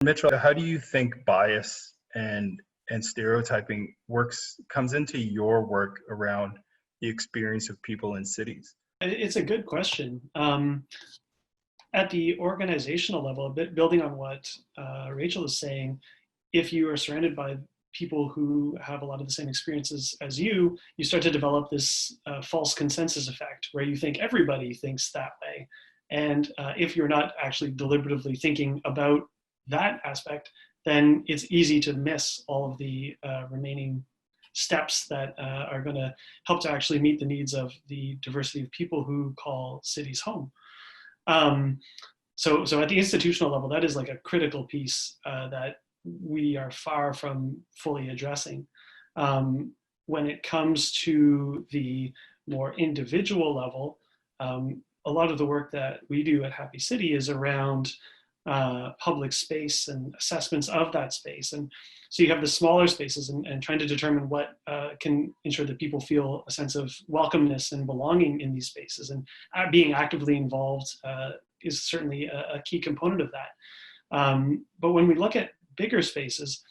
Mitchell, how do you think bias and stereotyping comes into your work around the experience of people in cities? It's a good question. At the organizational level, a bit building on what Rachel is saying, if you are surrounded by people who have a lot of the same experiences as you start to develop this false consensus effect where you think everybody thinks that way. And if you're not actually deliberatively thinking about that aspect, then it's easy to miss all of the remaining steps that are going to help to actually meet the needs of the diversity of people who call cities home. So at the institutional level, that is like a critical piece that we are far from fully addressing. When it comes to the more individual level, a lot of the work that we do at Happy City is around public space and assessments of that space. And so you have the smaller spaces and trying to determine what can ensure that people feel a sense of welcomeness and belonging in these spaces. And being actively involved is certainly a key component of that. But when we look at bigger spaces,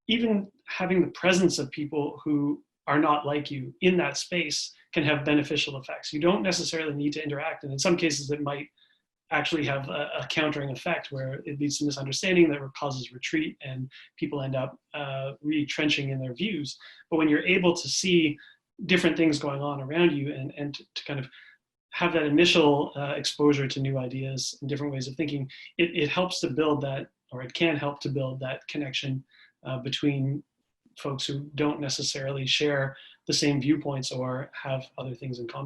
even having the presence of people who are not like you in that space can have beneficial effects. You don't necessarily need to interact. And in some cases, it might actually have a countering effect where it leads to misunderstanding that causes retreat and people end up retrenching in their views. But when you're able to see different things going on around you and to kind of have that initial exposure to new ideas and different ways of thinking, it helps to build that, or it can help to build that connection between folks who don't necessarily share the same viewpoints or have other things in common.